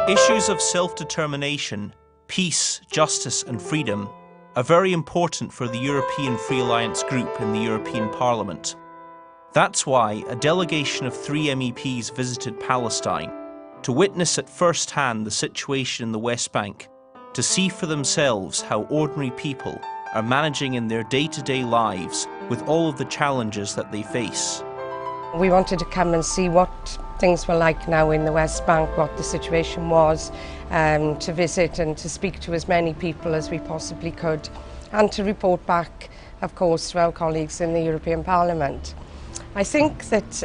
Issues of self-determination, peace, justice and freedom are very important for the European Free Alliance group in the European Parliament. That's why a delegation of 3 MEPs visited Palestine to witness at first hand the situation in the West Bank, to see for themselves how ordinary people are managing in their day-to-day lives with all of the challenges that they face. We wanted to come and see what things were like now in the West Bank, what the situation was, to visit and to speak to as many people as we possibly could, and to report back, of course, to our colleagues in the European Parliament. I think that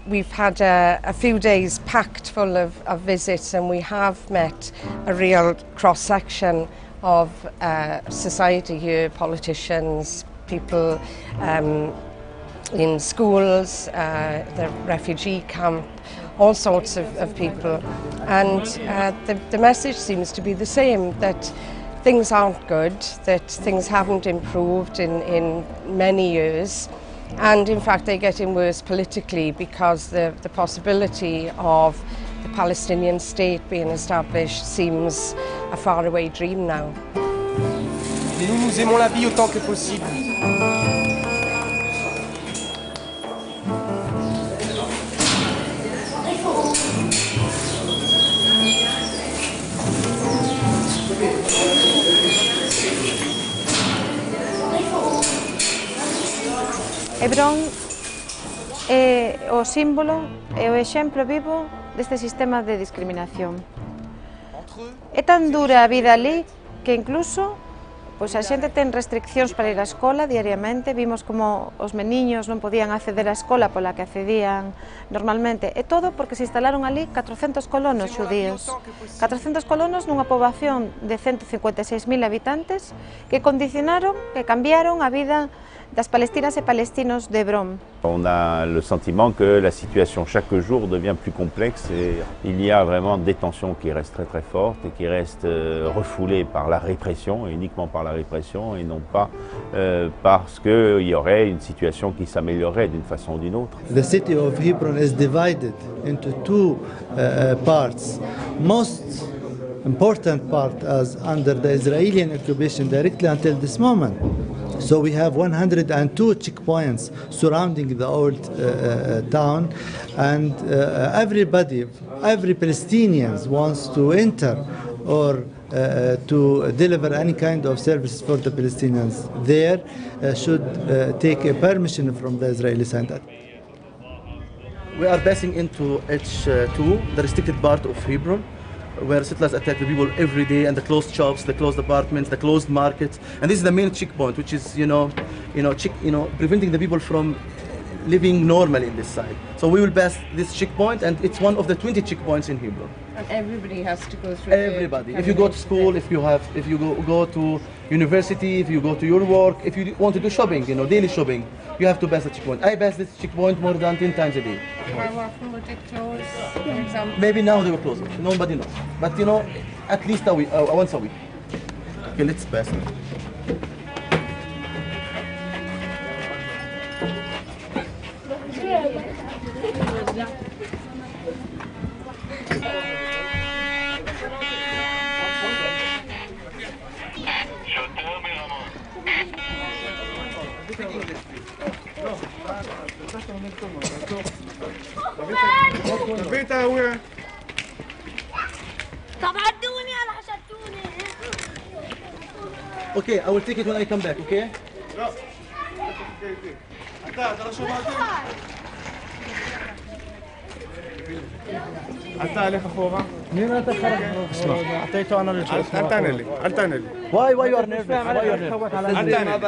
we've had a few days packed full of visits, and we have met a real cross-section of society here, politicians, people in schools, the refugee camp, all sorts of people. And the message seems to be the same, that things aren't good, that things haven't improved in many years. And in fact, they're getting worse politically, because the possibility of the Palestinian state being established seems a faraway dream now. Nous aimons la vie autant que possible. Hebrón é o símbolo e o exemplo vivo deste sistema de discriminación. É tan dura a vida ali que incluso pois a xente ten restriccións para ir á escola diariamente. Vimos como os meniños non podían acceder á escola pola que accedían normalmente. E todo porque se instalaron ali 400 colonos xudíos. 400 colonos nunha poboación de 156.000 habitantes que condicionaron, que cambiaron a vida das palestinas et palestinos d'Hébron. On a le sentiment que la situation chaque jour devient plus complexe et il y a vraiment des tensions qui restent très très fortes et qui restent refoulées par la répression, et uniquement par la répression, et non pas parce qu'il y aurait une situation qui s'améliorerait d'une façon ou d'une autre. The city of Hebron is divided into 2 parts. Most important part as under the Israeli occupation directly until this moment. So we have 102 checkpoints surrounding the old town, and every Palestinian wants to enter or to deliver any kind of service for the Palestinians there should take a permission from the Israeli side. We are passing into H2, the restricted part of Hebron, where settlers attack the people every day, and the closed shops, the closed apartments, the closed markets, and this is the main checkpoint, which is preventing the people from living normally in this side. So we will pass this checkpoint, and it's one of the 20 checkpoints in Hebron. And everybody has to go through. Everybody. If you go to school, if you go to university, if you go to your work, if you want to do shopping, daily shopping, you have to pass the checkpoint. I pass this checkpoint more than 10 times a day. How often would it close, for example? Maybe now they will close it. Nobody knows. But at least a week, once a week. Okay, let's pass it. Okay, I will take it when I come back, okay? אתה הלך אחורה. מי נתן לך? אעطيته انا للجو. אל תענה לי, אל תענה לי. Why you are nervous? Why you are nervous? אל תענה לי.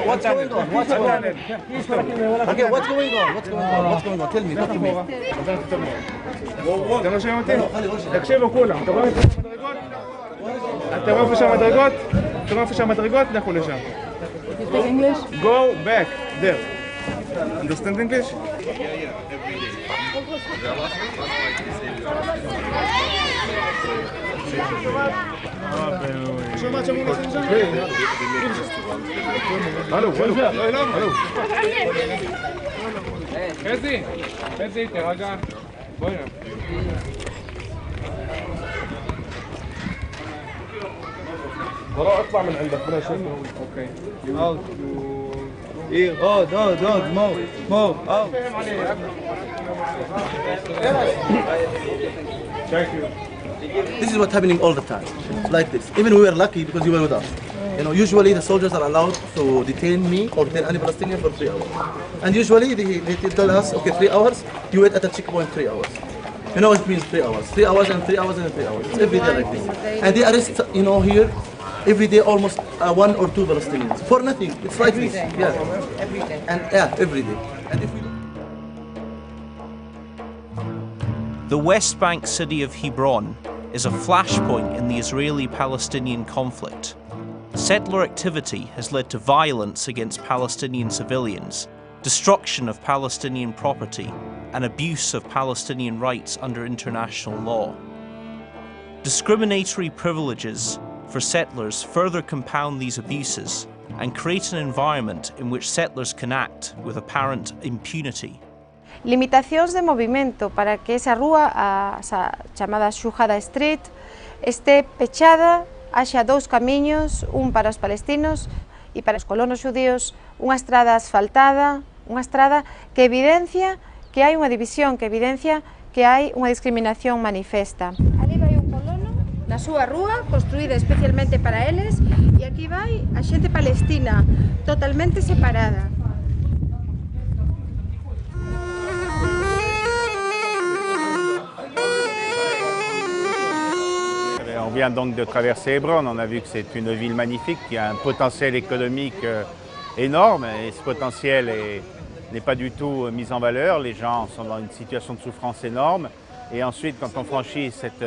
What's going on? What's going on? Okay, what's going on? What's going on? What's going on? Tell me. אתם לא שומעים אותי? תקשיבו כולם. אתה רואה איפה שהמדרגות? אתה רואה איפה שהמדרגות? לכו לשם. Go back. There. Understand English? Hallo. חזי, תירגע. בואי. براء اطلع من عندك بلا شوف. اوكي. Out. Here. Out. Move. Out. Thank you. This is what's happening all the time, like this. Even we were lucky because you were with us. You know, usually the soldiers are allowed to detain me or detain any Palestinian for 3 hours. And usually they tell us, okay, 3 hours, you wait at a checkpoint 3 hours. You know it means 3 hours. 3 hours and 3 hours and 3 hours. It's every day like this. And they arrest, you know, here, every day almost 1 or 2 Palestinians. For nothing. It's like Every this. day. Yeah. Every day. And yeah, every day. And if we don't... The West Bank city of Hebron is a flashpoint in the Israeli-Palestinian conflict. Settler activity has led to violence against Palestinian civilians, destruction of Palestinian property, and abuse of Palestinian rights under international law. Discriminatory privileges for settlers further compound these abuses and create an environment in which settlers can act with apparent impunity. Limitacións de movimento para que esa rúa, a chamada Shuhada Street, este pechada, haxa 2 camiños, un para os palestinos e para os colonos xudíos, unha estrada asfaltada, unha estrada que evidencia que hai unha división, que evidencia que hai unha discriminación manifesta. Ali vai un colono na súa rúa, construída especialmente para eles, e aquí vai a xente palestina, totalmente separada. On vient donc de traverser Hébron, on a vu que c'est une ville magnifique qui a un potentiel économique énorme et ce potentiel n'est pas du tout mis en valeur. Les gens sont dans une situation de souffrance énorme et ensuite quand on franchit cette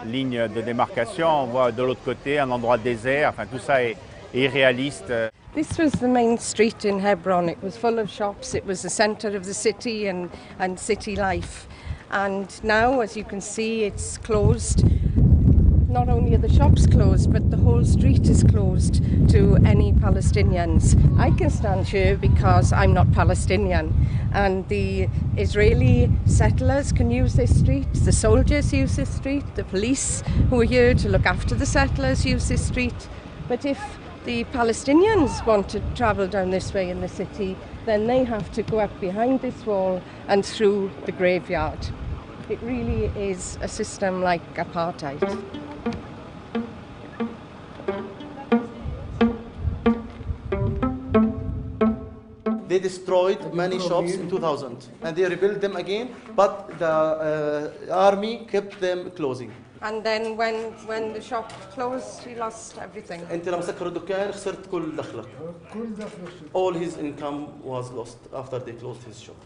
ligne de démarcation, on voit de l'autre côté un endroit désert, enfin tout ça est irréaliste. This was the main street in Hebron. It was full of shops. It was the centre of the city and city life. And now, as you can see, it's closed. Not only are the shops closed, but the whole street is closed to any Palestinians. I can stand here because I'm not Palestinian, and the Israeli settlers can use this street, the soldiers use this street, the police who are here to look after the settlers use this street. But if the Palestinians want to travel down this way in the city, then they have to go up behind this wall and through the graveyard. It really is a system like apartheid. They destroyed many shops in 2000 and they rebuilt them again, but the army kept them closing. And then when the shop closed, he lost everything. انت لما سكروا الدكان خسرت كل دخلك. All his income was lost after they closed his shop.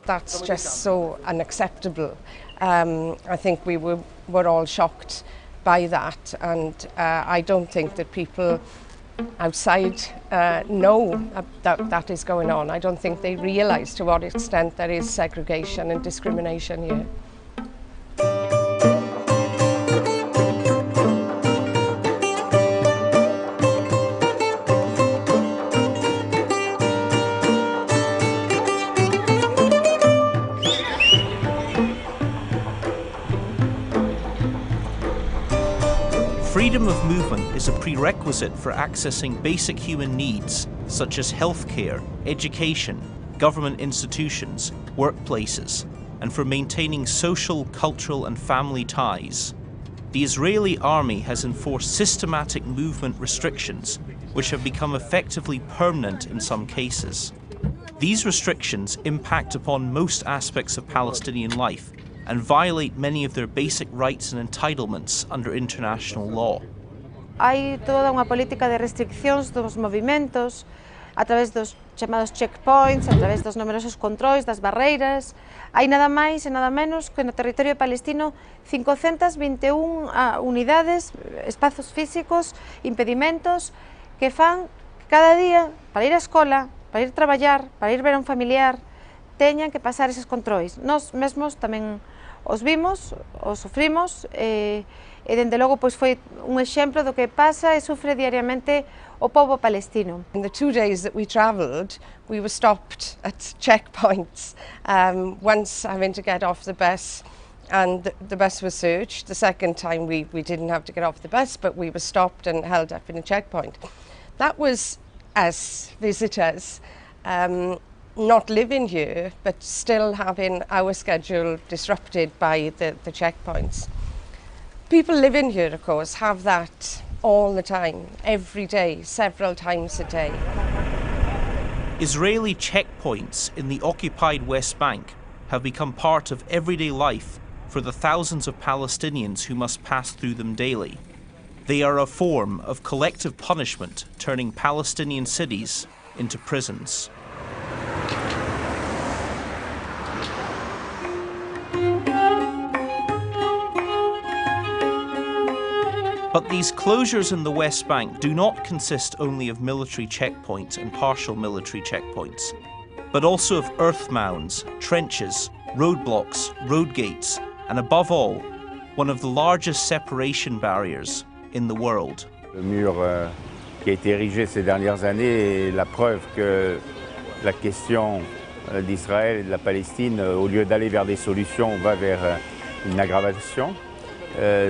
That's just so unacceptable. I think we were all shocked by that, and I don't think that people outside know that is going on. I don't think they realise to what extent there is segregation and discrimination here. Freedom of movement is a prerequisite for accessing basic human needs such as healthcare, education, government institutions, workplaces, and for maintaining social, cultural, and family ties. The Israeli army has enforced systematic movement restrictions, which have become effectively permanent in some cases. These restrictions impact upon most aspects of Palestinian life and violate many of their basic rights and entitlements under international law. Hai toda unha política de restriccións dos movimentos a través dos chamados checkpoints, a través dos numerosos controis, das barreiras. Hai nada máis e nada menos que no territorio palestino 521 unidades, espazos físicos, impedimentos que fan cada día para ir á escola, para ir traballar, para ir ver a un familiar, teñan que pasar eses controis. Nós mesmos tamén os vimos, os sufrimos e dende logo pois foi un exemplo do que pasa e sufre diariamente o povo palestino. In the 2 days that we travelled, we were stopped at checkpoints. Once having to get off the bus and the bus was searched. The second time we didn't have to get off the bus, but we were stopped and held up in a checkpoint. That was us visitors, not living here, but still having our schedule disrupted by the checkpoints. People living here, of course, have that all the time, every day, several times a day. Israeli checkpoints in the occupied West Bank have become part of everyday life for the thousands of Palestinians who must pass through them daily. They are a form of collective punishment, turning Palestinian cities into prisons. But these closures in the West Bank do not consist only of military checkpoints and partial military checkpoints, but also of earth mounds, trenches, roadblocks, road gates, and above all, one of the largest separation barriers in the world. Le mur qui a été érigé ces dernières années est la preuve que la question d'Israël et de la Palestine, au lieu d'aller vers des solutions, va vers une aggravation.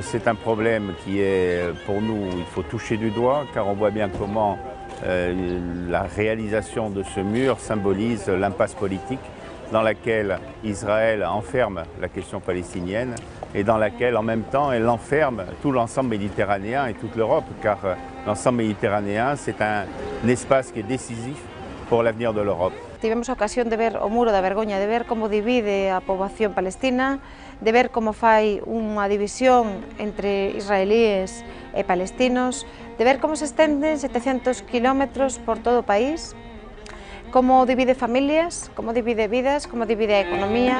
C'est un problème qui est, pour nous, il faut toucher du doigt, car on voit bien comment la réalisation de ce mur symbolise l'impasse politique dans laquelle Israël enferme la question palestinienne et dans laquelle, en même temps, elle enferme tout l'ensemble méditerranéen et toute l'Europe, car l'ensemble méditerranéen, c'est un espace qui est décisif pour l'avenir de l'Europe. Tivemos a ocasión de ver o muro da vergoña, de ver como divide a poboación palestina, de ver como fai unha división entre israelíes e palestinos, de ver como se estenden 700 kilómetros por todo o país, como divide familias, como divide vidas, como divide a economía.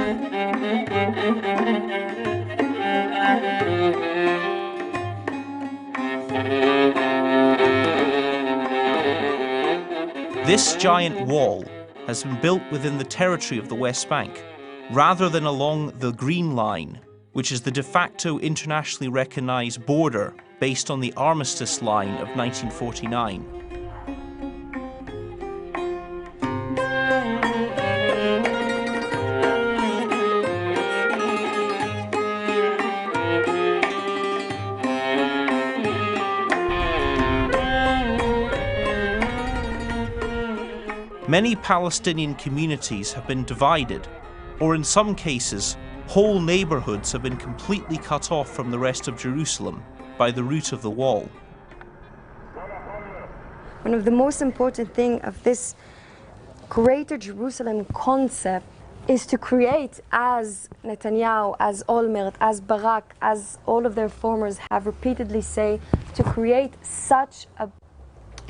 This giant wall has been built within the territory of the West Bank, rather than along the Green Line, which is the de facto internationally recognized border based on the Armistice Line of 1949. Many Palestinian communities have been divided, or in some cases, whole neighborhoods have been completely cut off from the rest of Jerusalem by the route of the wall. One of the most important things of this Greater Jerusalem concept is to create, as Netanyahu, as Olmert, as Barak, as all of their formers have repeatedly said, to create such a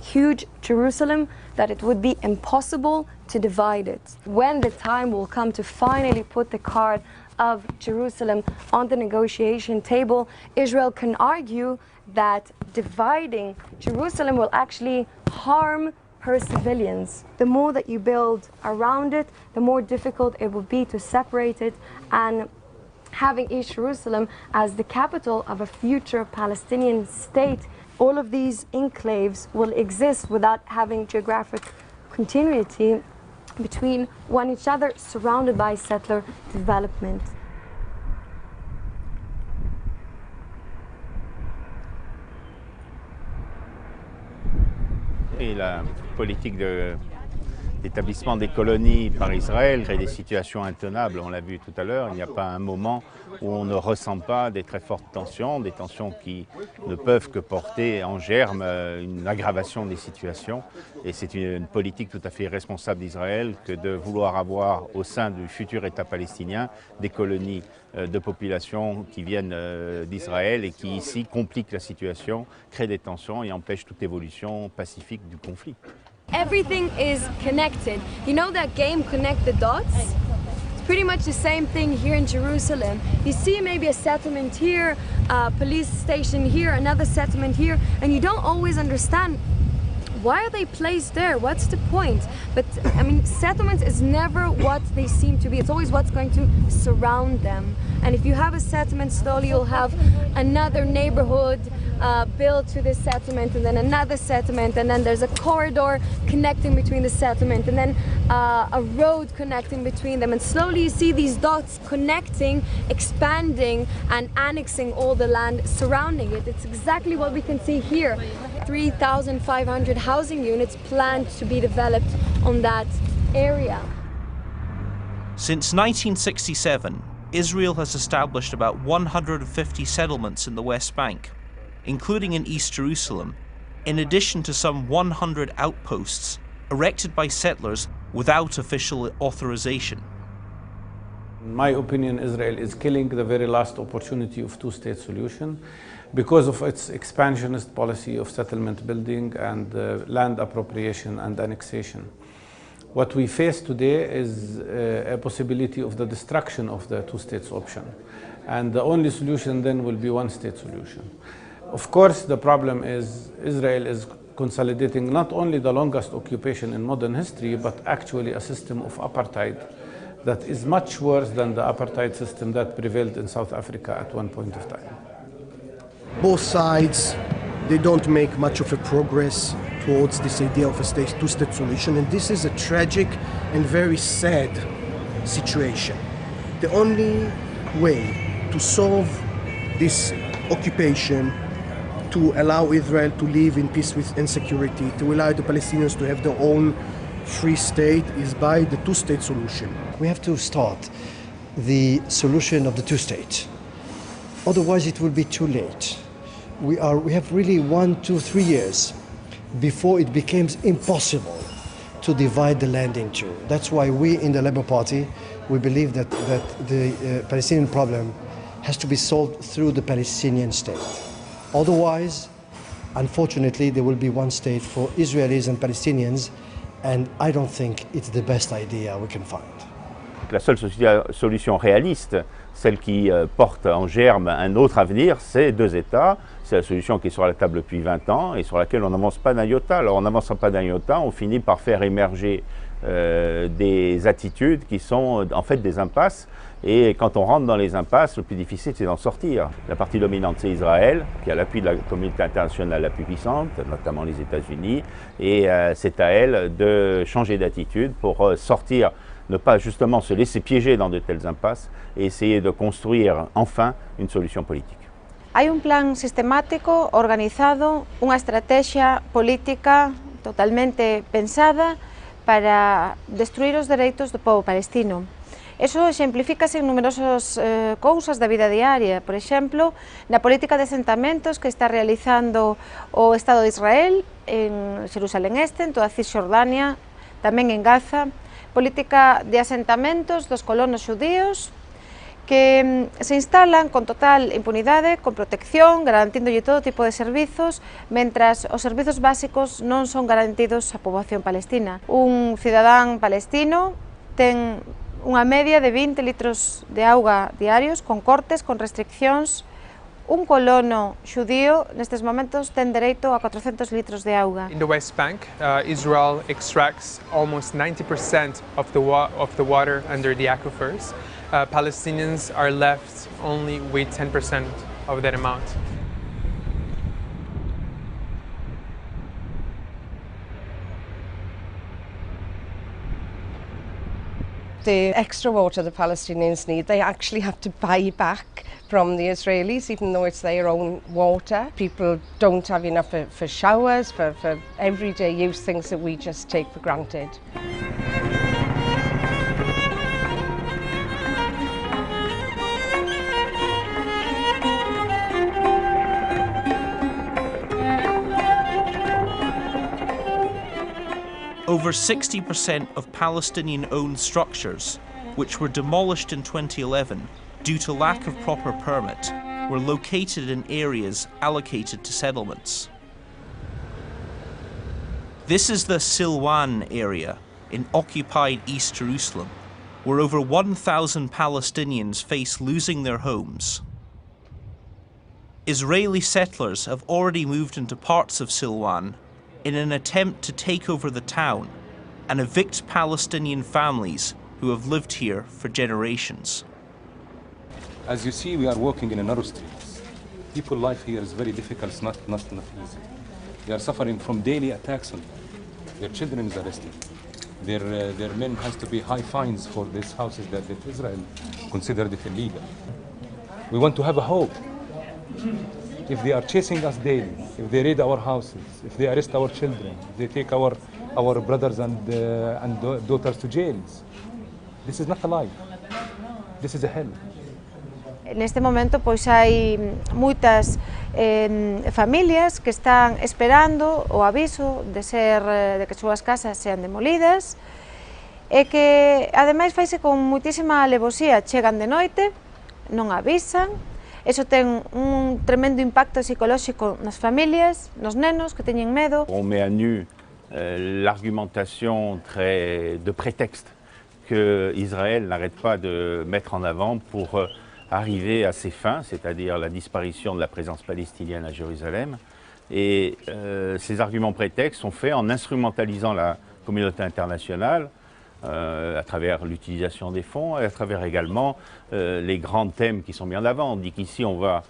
huge Jerusalem that it would be impossible to divide it. When the time will come to finally put the card of Jerusalem on the negotiation table, Israel can argue that dividing Jerusalem will actually harm her civilians. The more that you build around it, the more difficult it will be to separate it, and having East Jerusalem as the capital of a future Palestinian state, all of these enclaves will exist without having geographic continuity between one each other, surrounded by settler development. Et la politique d'établissement des colonies par Israël crée des situations intenables, on l'a vu tout à l'heure. Il n'y a pas un moment où on ne ressent pas des très fortes tensions, des tensions qui ne peuvent que porter en germe une aggravation des situations. Et c'est une politique tout à fait irresponsable d'Israël que de vouloir avoir au sein du futur État palestinien des colonies de population qui viennent d'Israël et qui ici compliquent la situation, créent des tensions et empêchent toute évolution pacifique du conflit. Everything is connected. You know that game, Connect the Dots? It's pretty much the same thing here in Jerusalem. You see maybe a settlement here, a police station here, another settlement here, and you don't always understand why are they placed there? What's the point? But I mean, settlements is never what they seem to be. It's always what's going to surround them. And if you have a settlement, slowly you'll have another neighborhood built to this settlement, and then another settlement, and then there's a corridor connecting between the settlement, and then a road connecting between them, and slowly you see these dots connecting, expanding and annexing all the land surrounding it. It's exactly what we can see here. 3,500 housing units planned to be developed on that area. Since 1967, Israel has established about 150 settlements in the West Bank, including in East Jerusalem, in addition to some 100 outposts erected by settlers without official authorization. In my opinion, Israel is killing the very last opportunity of two-state solution because of its expansionist policy of settlement building and land appropriation and annexation. What we face today is a possibility of the destruction of the two-states option. And the only solution then will be one-state solution. Of course, the problem is Israel is consolidating not only the longest occupation in modern history, but actually a system of apartheid that is much worse than the apartheid system that prevailed in South Africa at one point of time. Both sides, they don't make much of a progress towards this idea of a two-state solution, and this is a tragic and very sad situation. The only way to solve this occupation, to allow Israel to live in peace and security, to allow the Palestinians to have their own free state, is by the two-state solution. We have to start the solution of the two-state. Otherwise it will be too late. We have really 1, 2, 3 years before it becomes impossible to divide the land in two. That's why we in the Labour Party, we believe that the Palestinian problem has to be solved through the Palestinian state. Otherwise, unfortunately, there will be one state for Israelis and Palestinians, and I don't think it's the best idea we can find. La seule solution réaliste, celle qui porte en germe un autre avenir, c'est deux États. C'est la solution qui est sur la table depuis 20 ans et sur laquelle on n'avance pas d'un iota. Alors en n'avançant pas d'un iota, on finit par faire émerger des attitudes qui sont en fait des impasses. Et quand on rentre dans les impasses, le plus difficile c'est d'en sortir. La partie dominante c'est Israël, qui a l'appui de la communauté internationale la plus puissante, notamment les États-Unis. Et c'est à elle de changer d'attitude pour sortir, ne pas justement se laisser piéger dans de telles impasses et essayer de construire enfin une solution politique. Hay un plan sistemático, organizado, una estrategia política totalmente pensada para destruir os dereitos do povo palestino. Eso exemplifícase en numerosas cousas da vida diaria, por exemplo, na política de asentamentos que está realizando o Estado de Israel en Jerusalén Este, en toda Cisjordania, tamén en Gaza, política de asentamentos dos colonos xudíos que se instalan con total impunidade, con protección, garantíndolle todo tipo de servizos, mentras os servizos básicos non son garantidos á poboación palestina. Un cidadán palestino ten unha media de 20 litros de auga diarios, con cortes, con restriccións. Un colono xudío nestes momentos ten dereito a 400 litros de auga. In the West Bank, Israel extracts almost 90% of the water under the aquifers. Palestinians are left only with 10% of that amount. The extra water the Palestinians need, they actually have to buy back from the Israelis, even though it's their own water. People don't have enough for showers, for everyday use, things that we just take for granted. Over 60% of Palestinian-owned structures, which were demolished in 2011 due to lack of proper permit, were located in areas allocated to settlements. This is the Silwan area in occupied East Jerusalem, where over 1,000 Palestinians face losing their homes. Israeli settlers have already moved into parts of Silwan in an attempt to take over the town and evict Palestinian families who have lived here for generations. As you see, we are walking in a narrow street. People life here is very difficult, it's not easy. They are suffering from daily attacks on them. Their children is arrested. Their men has to pay high fines for these houses that Israel considered it illegal. We want to have a hope. If they are chasing us daily, if they raid our houses, if they arrest our children, if they take our brothers and daughters to jails, this is not a life. This is a hell. Neste momento pois hai moitas familias que están esperando o aviso de que súas casas sean demolidas e que ademais faise con moitísima alevosía, chegan de noite, non avisan, eso ten un tremendo impacto psicolóxico nas familias, nos nenos que teñen medo. On met à nu l'argumentation de prétexte que Israël n'arrête pas de mettre en avant pour arriver à ses fins, c'est-à-dire la disparition de la présence palestinienne à Jérusalem. Et ces arguments prétextes sont faits en instrumentalisant la communauté internationale à travers l'utilisation des fonds et à travers également les grands thèmes qui sont mis en avant. On dit qu'ici on va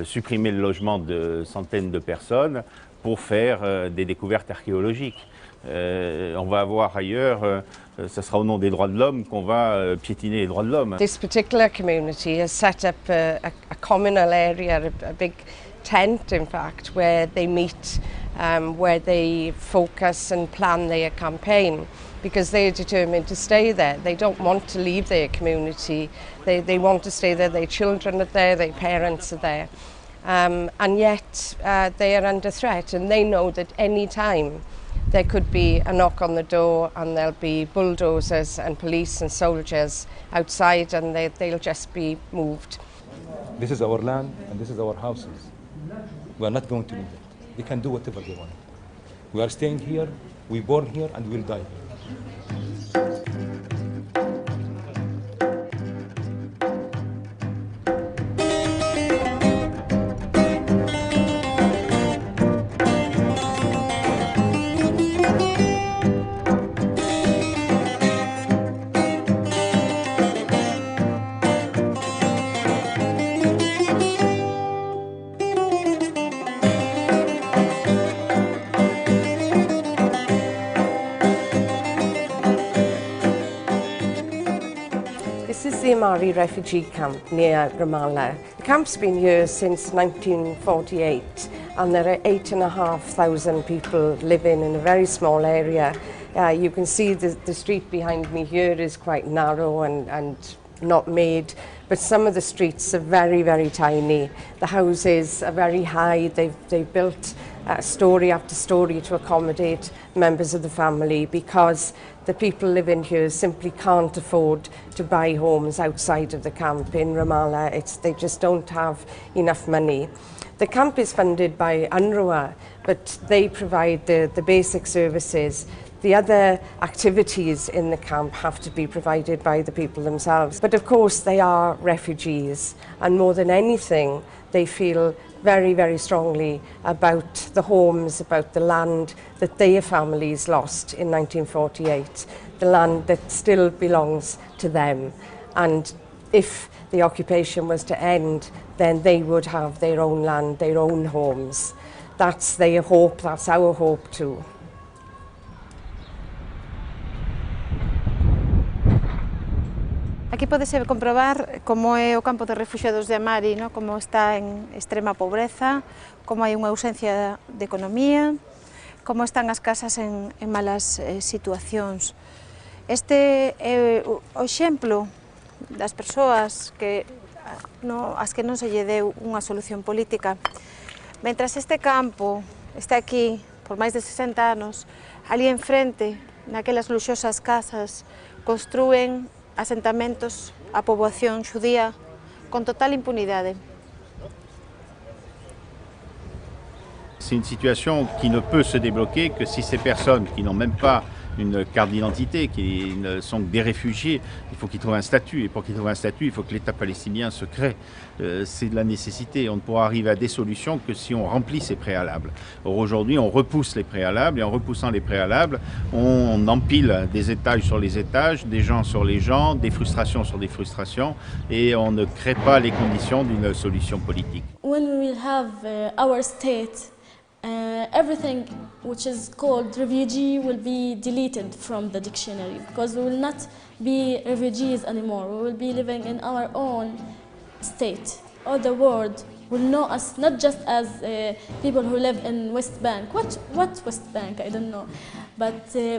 supprimer le logement de centaines de personnes pour faire des découvertes archéologiques. On va avoir ailleurs, ce sera au nom des droits de l'homme qu'on va piétiner les droits de l'homme. This particular community has set up a communal area, a big tent in fact, where they meet, where they focus and plan their campaign, because they are determined to stay there. They don't want to leave their community, they want to stay there, their children are there, their parents are there. And yet they are under threat, and they know that any time there could be a knock on the door and there'll be bulldozers and police and soldiers outside, and they'll just be moved. This is our land and this is our houses. We are not going to leave it. They can do whatever they want. We are staying here, we born here, and we'll die here. This is the Amari refugee camp near Ramallah. The camp's been here since 1948, and there are 8,500 people living in a very small area. You can see the street behind me here is quite narrow and not made, but some of the streets are very, very tiny. The houses are very high. They've built story after story to accommodate members of the family, because the people living here simply can't afford to buy homes outside of the camp in Ramallah. They just don't have enough money. The camp is funded by UNRWA, but they provide the basic services. The other activities in the camp have to be provided by the people themselves. But of course they are refugees, and more than anything they feel very, very strongly about the homes, about the land that their families lost in 1948, the land that still belongs to them. And if the occupation was to end, then they would have their own land, their own homes. That's their hope, that's our hope too. Aquí podese comprobar como é o campo de refugiados de Amari, ¿no? Como está en extrema pobreza, como hai unha ausencia de economía, como están as casas en malas situacións. Este é o exemplo das persoas as que non se lle deu unha solución política. Mentras este campo está aquí por máis de 60 anos, ali enfrente, naquelas luxosas casas, construen asentamentos a poboación xudía con total impunidade. C'est une situation qui ne peut se débloquer que si ces personnes qui n'ont même pas une carte d'identité, qui ne sont que des réfugiés. Il faut qu'ils trouvent un statut. Et pour qu'ils trouvent un statut, il faut que l'État palestinien se crée. C'est de la nécessité. On ne pourra arriver à des solutions que si on remplit ces préalables. Or, aujourd'hui, on repousse les préalables. Et en repoussant les préalables, on empile des étages sur les étages, des gens sur les gens, des frustrations sur des frustrations. Et on ne crée pas les conditions d'une solution politique. When we will have our state, everything which is called refugee will be deleted from the dictionary, because we will not be refugees anymore. We will be living in our own state. All the world will know us not just as people who live in West Bank. What West Bank? I don't know. But we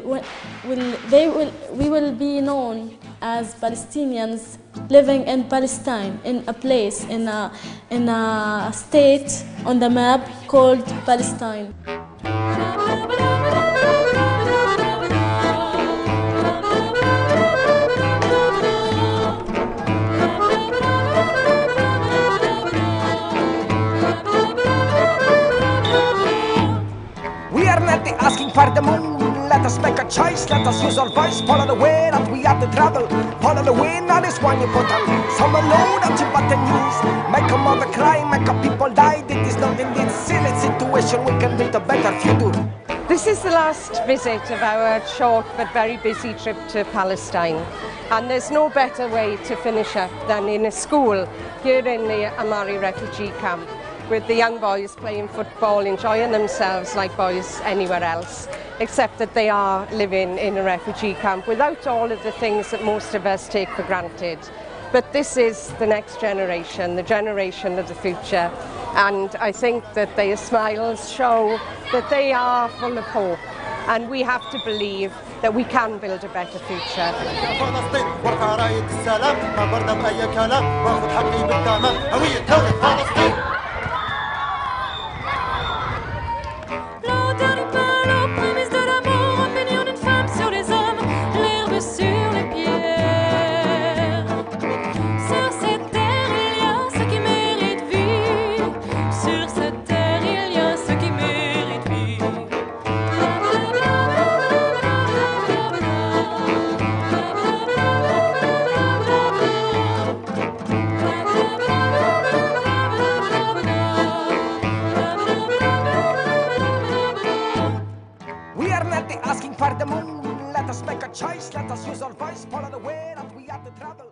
will be known as Palestinians living in Palestine, in a place, in a state on the map called Palestine. We are not asking for the moon. Let us make a choice, let us use our voice. Follow the way that we have to travel. Follow the way, not is one important. Some alone that you but the news. Make a mother cry, make a people die. It is not in this silly situation we can build a better future. This is the last visit of our short but very busy trip to Palestine. And there's no better way to finish up than in a school here in the Amari refugee camp, with the young boys playing football, enjoying themselves like boys anywhere else, except that they are living in a refugee camp without all of the things that most of us take for granted. But this is the next generation, the generation of the future, and I think that their smiles show that they are full of hope, and we have to believe that we can build a better future. Asking for the moon, let us make a choice, let us use our voice, follow the way that we have to travel.